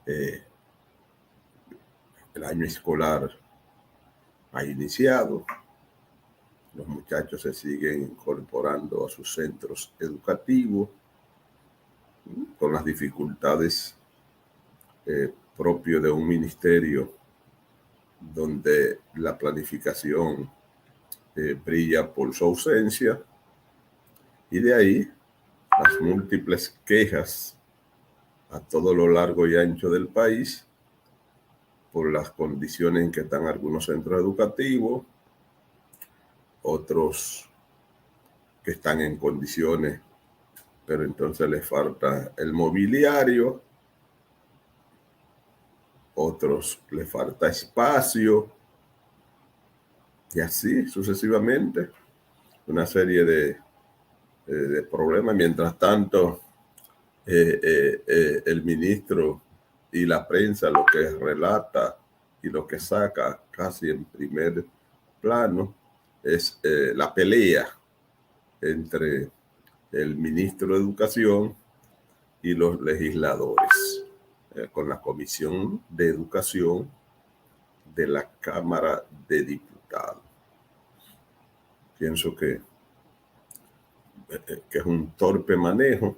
Eh, el año escolar ha iniciado, los muchachos se siguen incorporando a sus centros educativos con las dificultades propias de un ministerio donde la planificación brilla por su ausencia, y de ahí las múltiples quejas a todo lo largo y ancho del país por las condiciones en que están algunos centros educativos, otros que están en condiciones, pero entonces les falta el mobiliario, otros les falta espacio, y así sucesivamente, una serie de problemas. Mientras tanto, el ministro y la prensa lo que relata y lo que saca casi en primer plano es la pelea entre el ministro de Educación y los legisladores, con la Comisión de Educación de la Cámara de Diputados. Pienso que es un torpe manejo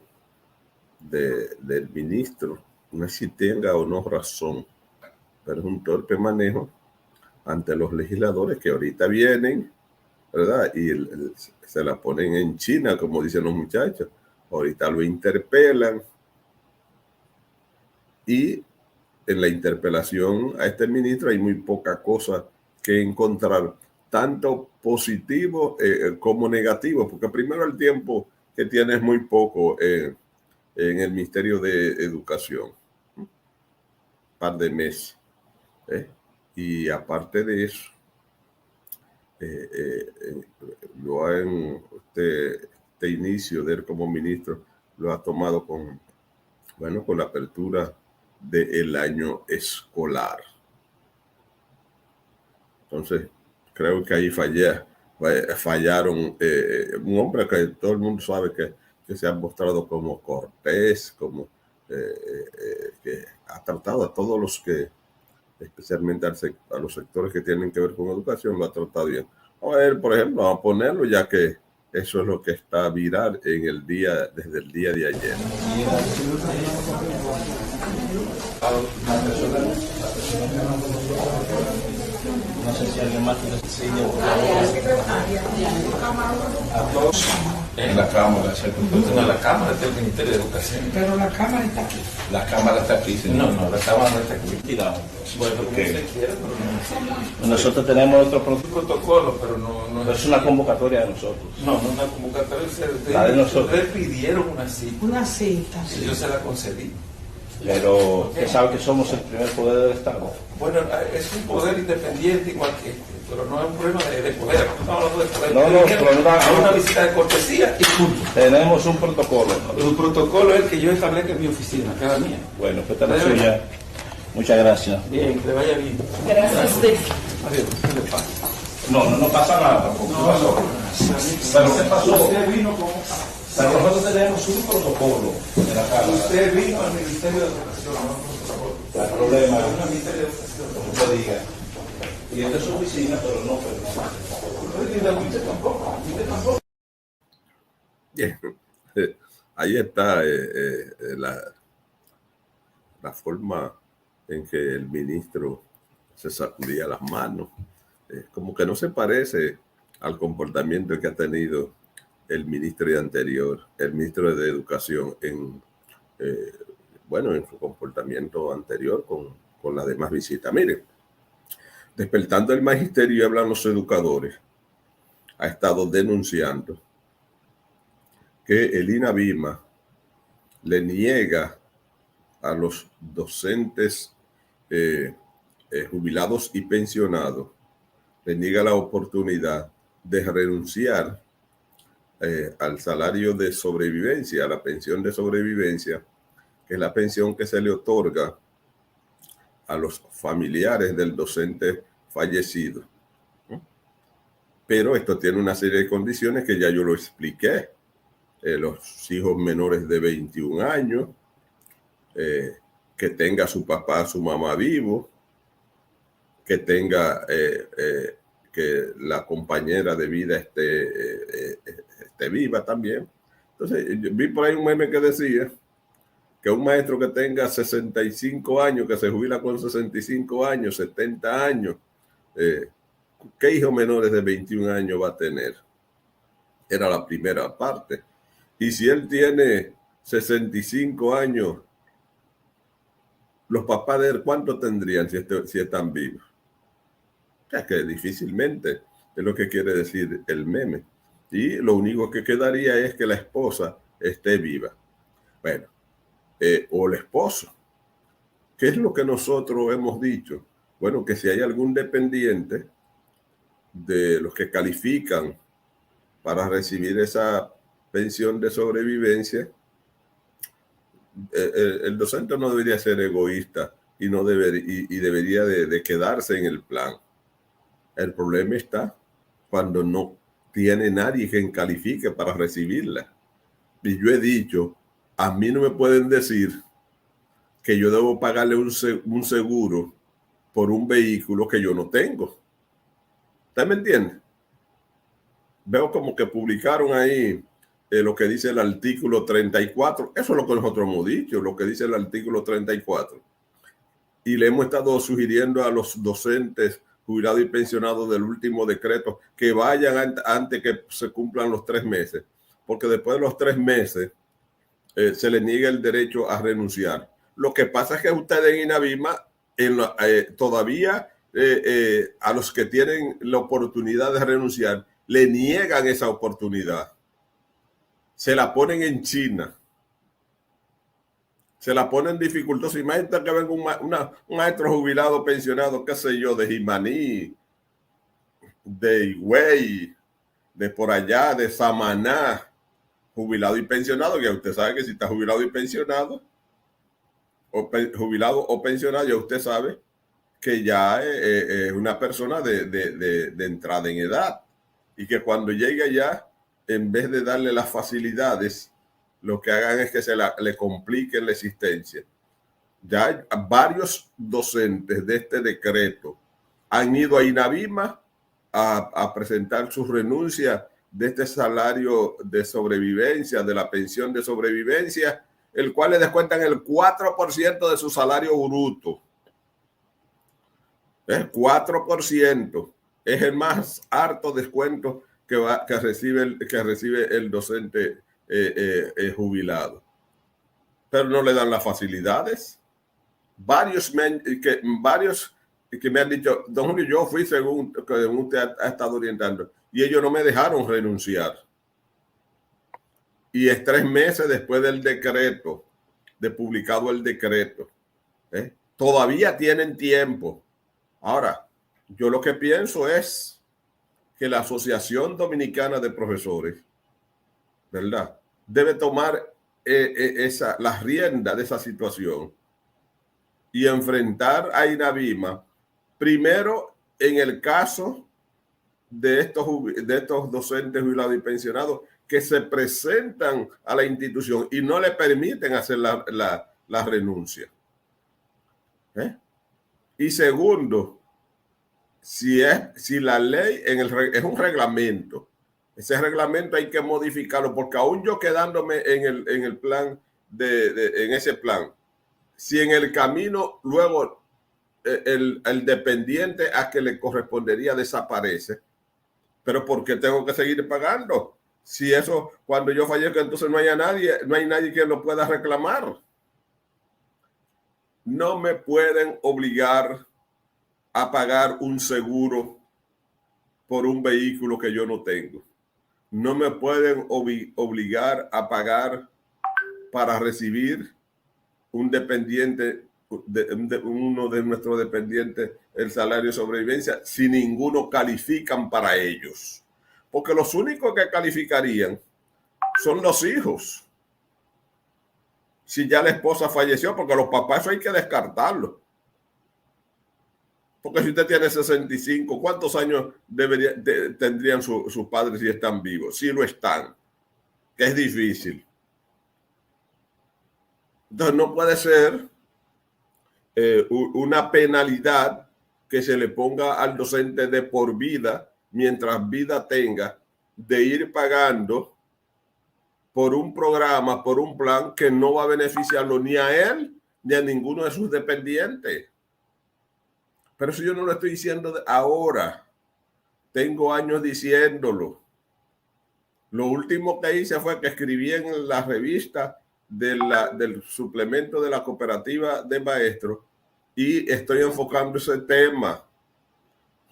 del ministro, no es si tenga o no razón, pero es un torpe manejo ante los legisladores que ahorita vienen, ¿verdad? Y se la ponen en China, como dicen los muchachos. Ahorita lo interpelan y en la interpelación a este ministro hay muy poca cosa que encontrar, tanto positivo como negativo, porque primero el tiempo que tiene es muy poco en el Ministerio de Educación, un par de meses. Y aparte de eso, lo han, este inicio de él como ministro lo ha tomado con la apertura del año escolar. Entonces, creo que ahí fallaron un hombre que todo el mundo sabe que se ha mostrado como cortés, como que ha tratado a todos los que, especialmente a los sectores que tienen que ver con educación, lo ha tratado bien. Vamos a ver, por ejemplo, vamos a ponerlo, ya que eso es lo que está viral desde el día de ayer. No sé si alguien más quiere enseñar a todos en la Cámara, en la Cámara del Ministerio de Educación. Pero la Cámara está aquí. La Cámara está aquí, señor. No, la Cámara no está aquí. Bueno, porque nosotros tenemos otro protocolo, pero no es una convocatoria de nosotros. No, una convocatoria de nosotros. Ustedes pidieron una cita. Una cita. Y yo se la concedí. Pero usted sabe que somos el primer poder del Estado. Bueno, es un poder independiente igual que este, pero no es un problema de poder. Estamos hablando de poder. No, una visita de cortesía y punto. Tenemos un protocolo. El protocolo es el que yo establezco en mi oficina, cada mía. Bueno, pues está la suya. Muchas gracias. Bien, que le vaya bien. Gracias. Adiós. ¿Qué le pasa? No pasa nada tampoco. ¿Qué pasó? ¿Pero qué pasó? Usted vino con... Pero nosotros tenemos un protocolo de la Cámara. Usted vino al Ministerio de Educación, no un protocolo. El problema es un Ministerio de Educación, como usted diga. Y esta es su oficina, pero no fue. Usted tampoco. Bien. Ahí está la forma en que el ministro se sacudía las manos. Como que no se parece al comportamiento que ha tenido el ministro anterior, el ministro de Educación, en su comportamiento anterior con las demás visitas. Miren, despertando el magisterio y hablan los educadores, ha estado denunciando que el INAVIMA le niega a los docentes jubilados y pensionados, le niega la oportunidad de renunciar al salario de sobrevivencia, a la pensión de sobrevivencia, que es la pensión que se le otorga a los familiares del docente fallecido. Pero esto tiene una serie de condiciones que ya yo lo expliqué. Los hijos menores de 21 años, que tenga a su papá, a su mamá vivo, que tenga que la compañera de vida esté viva también. Entonces, yo vi por ahí un meme que decía que un maestro que tenga 65 años, que se jubila con 65 años, 70 años, ¿qué hijos menores de 21 años va a tener? Era la primera parte. Y si él tiene 65 años, los papás de él, ¿cuánto tendrían si están vivos? O sea, que difícilmente es lo que quiere decir el meme. Y lo único que quedaría es que la esposa esté viva. Bueno, o el esposo. ¿Qué es lo que nosotros hemos dicho? Bueno, que si hay algún dependiente de los que califican para recibir esa pensión de sobrevivencia, el docente no debería ser egoísta y debería de quedarse en el plan. El problema está cuando no tiene nadie que califique para recibirla. Y yo he dicho, a mí no me pueden decir que yo debo pagarle un seguro por un vehículo que yo no tengo. ¿Usted me entiende? Veo como que publicaron ahí lo que dice el artículo 34. Eso es lo que nosotros hemos dicho, lo que dice el artículo 34. Y le hemos estado sugiriendo a los docentes jubilados y pensionados del último decreto que vayan antes que se cumplan los 3 meses, porque después de los 3 meses se les niega el derecho a renunciar. Lo que pasa es que ustedes en INAVIMA todavía a los que tienen la oportunidad de renunciar le niegan esa oportunidad. Se la ponen en China. Se la ponen dificultosa. Imagínate que venga un maestro jubilado, pensionado, qué sé yo, de Jimaní, de Higüey, de por allá, de Samaná, jubilado y pensionado, que usted sabe que si está jubilado y pensionado, jubilado o pensionado, ya usted sabe que ya es una persona de entrada en edad y que cuando llegue allá, en vez de darle las facilidades, lo que hagan es que le compliquen la existencia. Ya varios docentes de este decreto han ido a INAVIMA a presentar su renuncia de este salario de sobrevivencia, de la pensión de sobrevivencia, el cual le descuentan el 4% de su salario bruto. El 4% es el más alto descuento que recibe el docente jubilado. Pero no le dan las facilidades. Varios que me han dicho, don Julio, yo fui según usted ha estado orientando, y ellos no me dejaron renunciar. Y es 3 meses después del decreto, de publicado el decreto. Todavía tienen tiempo. Ahora, yo lo que pienso es que la Asociación Dominicana de Profesores, ¿verdad?, debe tomar la rienda de esa situación y enfrentar a INAVIMA, primero en el caso de estos docentes jubilados y pensionados que se presentan a la institución y no le permiten hacer la renuncia. Y segundo, si la ley es un reglamento, ese reglamento hay que modificarlo, porque aún yo quedándome en el plan en ese plan, si en el camino luego el dependiente a que le correspondería desaparece, pero ¿por qué tengo que seguir pagando? Si eso, cuando yo fallezca, entonces no hay nadie que lo pueda reclamar. No me pueden obligar a pagar un seguro por un vehículo que yo no tengo. No me pueden obligar a pagar para recibir un dependiente, uno de nuestros dependientes, el salario de sobrevivencia, si ninguno califican para ellos. Porque los únicos que calificarían son los hijos. Si ya la esposa falleció, porque los papás eso hay que descartarlo. Porque si usted tiene 65, ¿cuántos años tendrían sus padres si están vivos? Si lo están, que es difícil. Entonces no puede ser una penalidad que se le ponga al docente de por vida, mientras vida tenga, de ir pagando por un programa, por un plan que no va a beneficiarlo ni a él ni a ninguno de sus dependientes. Pero eso yo no lo estoy diciendo ahora. Tengo años diciéndolo. Lo último que hice fue que escribí en la revista del suplemento de la cooperativa de maestros y estoy enfocando ese tema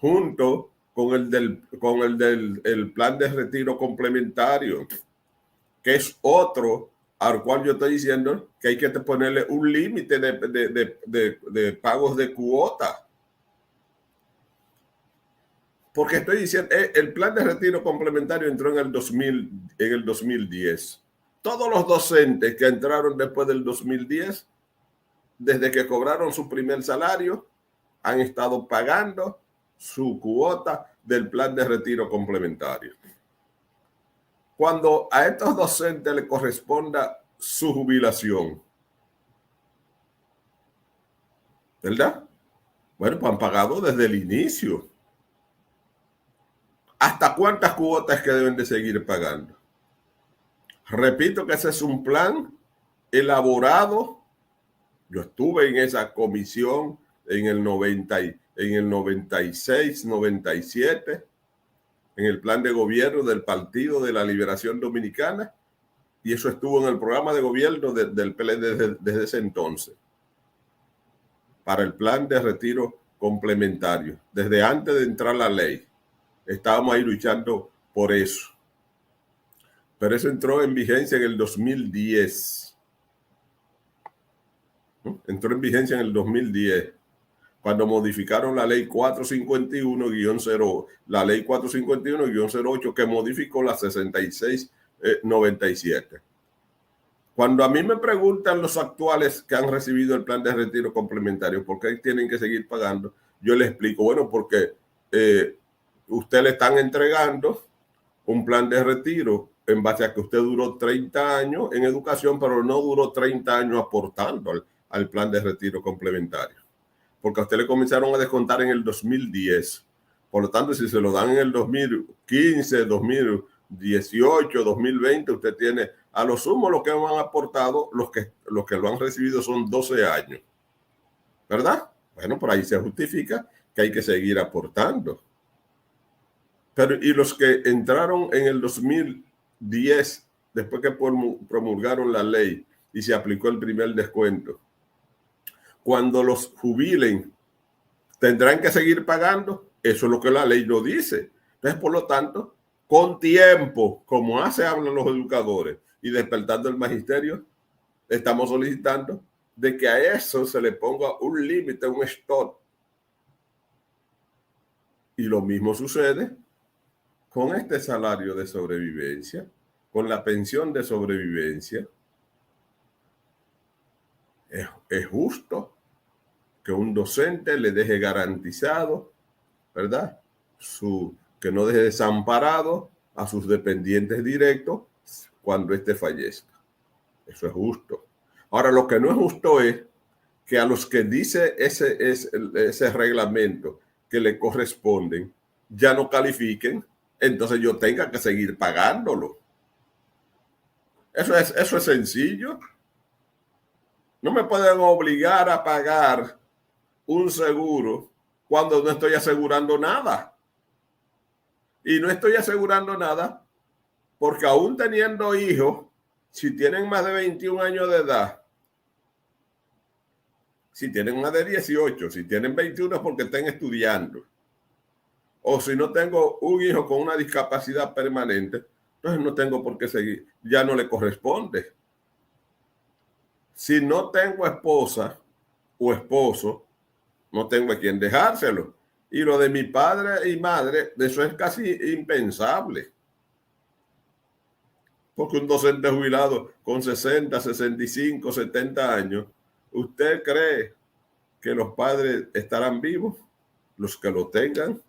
junto con el del plan de retiro complementario, que es otro al cual yo estoy diciendo que hay que ponerle un límite de pagos de cuota. Porque estoy diciendo, el plan de retiro complementario entró en el 2010. Todos los docentes que entraron después del 2010, desde que cobraron su primer salario, han estado pagando su cuota del plan de retiro complementario. Cuando a estos docentes les corresponda su jubilación, ¿verdad? Bueno, pues han pagado desde el inicio. ¿Hasta cuántas cuotas que deben de seguir pagando? Repito que ese es un plan elaborado. Yo estuve en esa comisión en el 96, 97, en el plan de gobierno del Partido de la Liberación Dominicana, y eso estuvo en el programa de gobierno del PLD desde ese entonces, para el plan de retiro complementario, desde antes de entrar la ley. Estábamos ahí luchando por eso. Pero eso entró en vigencia en el 2010. Entró en vigencia en el 2010, cuando modificaron la ley 451-0, la ley 451-08, que modificó la 6697. Cuando a mí me preguntan los actuales que han recibido el plan de retiro complementario, ¿por qué tienen que seguir pagando? Yo les explico, bueno, porque usted le están entregando un plan de retiro en base a que usted duró 30 años en educación, pero no duró 30 años aportando al plan de retiro complementario, porque a usted le comenzaron a descontar en el 2010. Por lo tanto, si se lo dan en el 2015, 2018, 2020, usted tiene a lo sumo lo que han aportado, los que lo han recibido son 12 años, ¿verdad? Bueno, por ahí se justifica que hay que seguir aportando. Pero, y los que entraron en el 2010, después que promulgaron la ley y se aplicó el primer descuento, cuando los jubilen, ¿tendrán que seguir pagando? Eso es lo que la ley no dice. Entonces, por lo tanto, con tiempo, como hablan los educadores y despertando el magisterio, estamos solicitando de que a eso se le ponga un límite, un stop. Y lo mismo sucede con este salario de sobrevivencia, con la pensión de sobrevivencia. Es justo que un docente le deje garantizado, ¿verdad? Que no deje desamparado a sus dependientes directos cuando éste fallezca. Eso es justo. Ahora, lo que no es justo es que a los que dice ese reglamento que le corresponden ya no califiquen, entonces yo tenga que seguir pagándolo. Eso es sencillo. No me pueden obligar a pagar un seguro cuando no estoy asegurando nada. Y no estoy asegurando nada porque aún teniendo hijos, si tienen más de 21 años de edad, si tienen más de 18, si tienen 21 es porque estén estudiando. O si no tengo un hijo con una discapacidad permanente, entonces no tengo por qué seguir. Ya no le corresponde. Si no tengo esposa o esposo, no tengo a quien dejárselo. Y lo de mi padre y madre, eso es casi impensable. Porque un docente jubilado con 60, 65, 70 años, ¿usted cree que los padres estarán vivos? Los que lo tengan,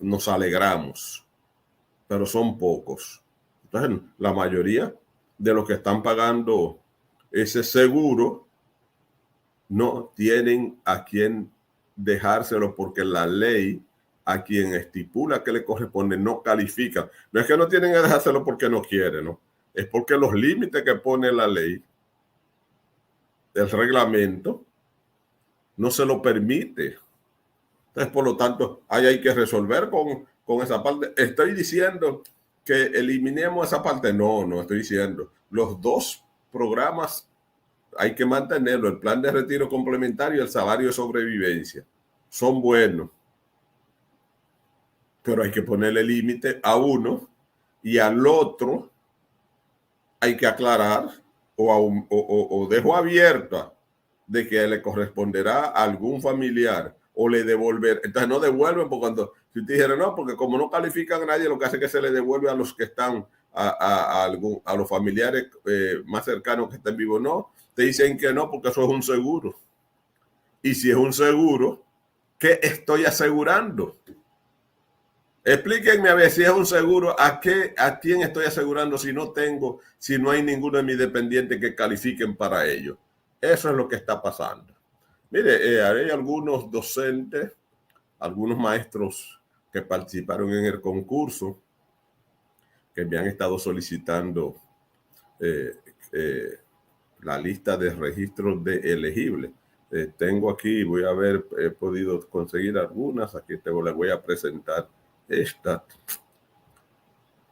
nos alegramos, pero son pocos. Entonces, la mayoría de los que están pagando ese seguro no tienen a quien dejárselo porque la ley a quien estipula que le corresponde no califica. No es que no tienen que dejárselo porque no quieren, ¿no? Es porque los límites que pone la ley, el reglamento, no se lo permite. Entonces, por lo tanto, ahí hay que resolver con esa parte. Estoy diciendo que eliminemos esa parte. No estoy diciendo. Los dos programas hay que mantenerlo. El plan de retiro complementario y el salario de sobrevivencia son buenos. Pero hay que ponerle límite a uno y al otro hay que aclarar o dejo abierta de que le corresponderá a algún familiar o le devolver. Entonces no devuelven, porque cuando si usted dijera no, porque como no califican a nadie, lo que hace es que se le devuelve a los que están, a los familiares más cercanos que estén vivos. No, te dicen que no, porque eso es un seguro. Y si es un seguro, ¿qué estoy asegurando? Explíquenme a ver si es un seguro, ¿a quién estoy asegurando si no hay ninguno de mis dependientes que califiquen para ello? Eso es lo que está pasando. Mire, hay algunos docentes, algunos maestros que participaron en el concurso, que me han estado solicitando la lista de registros de elegibles. Tengo aquí, voy a ver, he podido conseguir algunas, aquí les voy a presentar estas.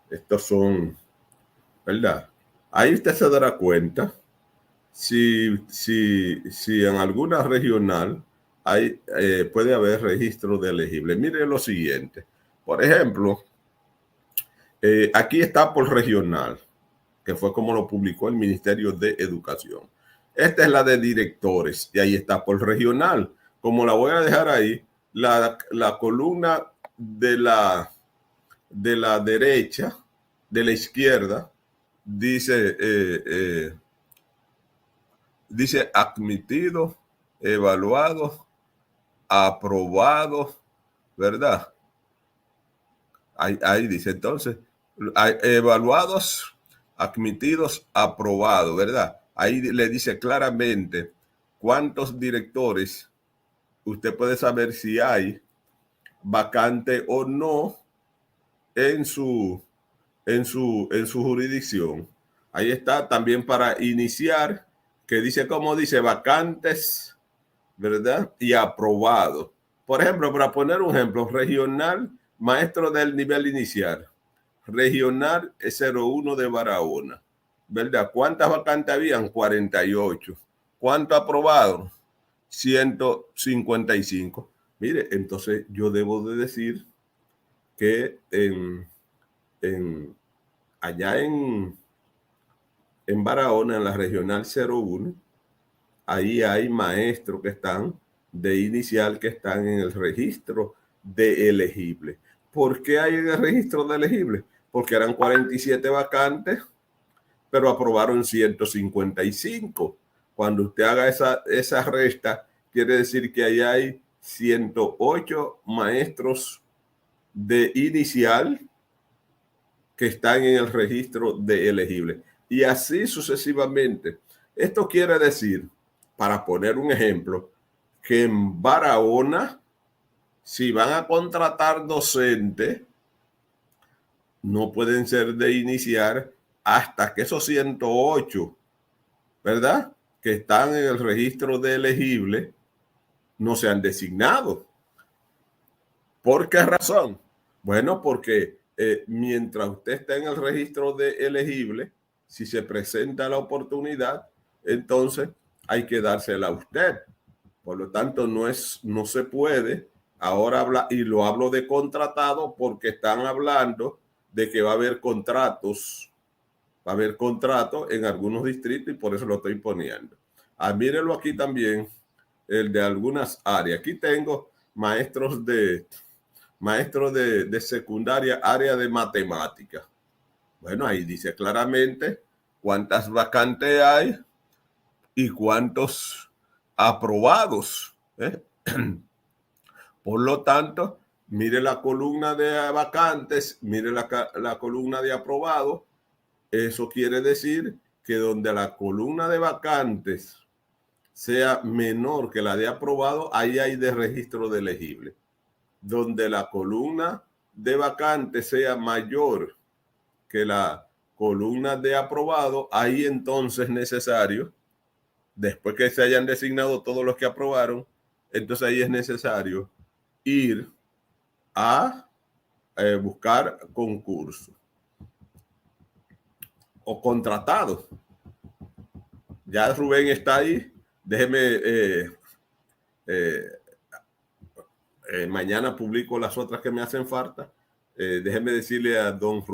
Estos son, ¿verdad? Ahí usted se dará cuenta si en alguna regional puede haber registro de elegibles. Mire lo siguiente. Por ejemplo, aquí está por regional, que fue como lo publicó el Ministerio de Educación. Esta es la de directores y ahí está por regional. Como la voy a dejar ahí, la columna de la derecha, de la izquierda, dice admitido, evaluado, aprobado, ¿verdad? Ahí dice, entonces, evaluados, admitidos, aprobados, ¿verdad? Ahí le dice claramente cuántos directores usted puede saber si hay vacante o no en su jurisdicción. Ahí está también para iniciar, que dice, como dice, vacantes, ¿verdad? Y aprobado. Por ejemplo, para poner un ejemplo, regional, maestro del nivel inicial, regional 01 de Barahona, ¿verdad? ¿Cuántas vacantes habían? 48. ¿Cuánto aprobado? 155. Mire, entonces yo debo de decir que allá en Barahona, en la regional 01, ahí hay maestros que están de inicial que están en el registro de elegibles. ¿Por qué hay en el registro de elegibles? Porque eran 47 vacantes, pero aprobaron 155. Cuando usted haga esa resta, quiere decir que ahí hay 108 maestros de inicial que están en el registro de elegibles. Y así sucesivamente. Esto quiere decir, para poner un ejemplo, que en Barahona, si van a contratar docentes, no pueden ser de iniciar hasta que esos 108, ¿verdad?, que están en el registro de elegibles, no sean designados. ¿Por qué razón? Bueno, porque mientras usted está en el registro de elegibles, si se presenta la oportunidad, entonces hay que dársela a usted. Por lo tanto, no se puede ahora hablar, y lo hablo de contratado porque están hablando de que va a haber contratos en algunos distritos y por eso lo estoy poniendo. Mírenlo aquí también, el de algunas áreas. Aquí tengo maestros de secundaria, área de matemática. Bueno, ahí dice claramente cuántas vacantes hay y cuántos aprobados. Por lo tanto, mire la columna de vacantes, mire la columna de aprobados. Eso quiere decir que donde la columna de vacantes sea menor que la de aprobado, ahí hay de registro de elegible. Donde la columna de vacante sea mayor que la columna de aprobado, ahí entonces es necesario, después que se hayan designado todos los que aprobaron, entonces ahí es necesario ir a buscar concurso o contratado. Ya Rubén está ahí. Déjeme, mañana publico las otras que me hacen falta. Déjeme decirle a don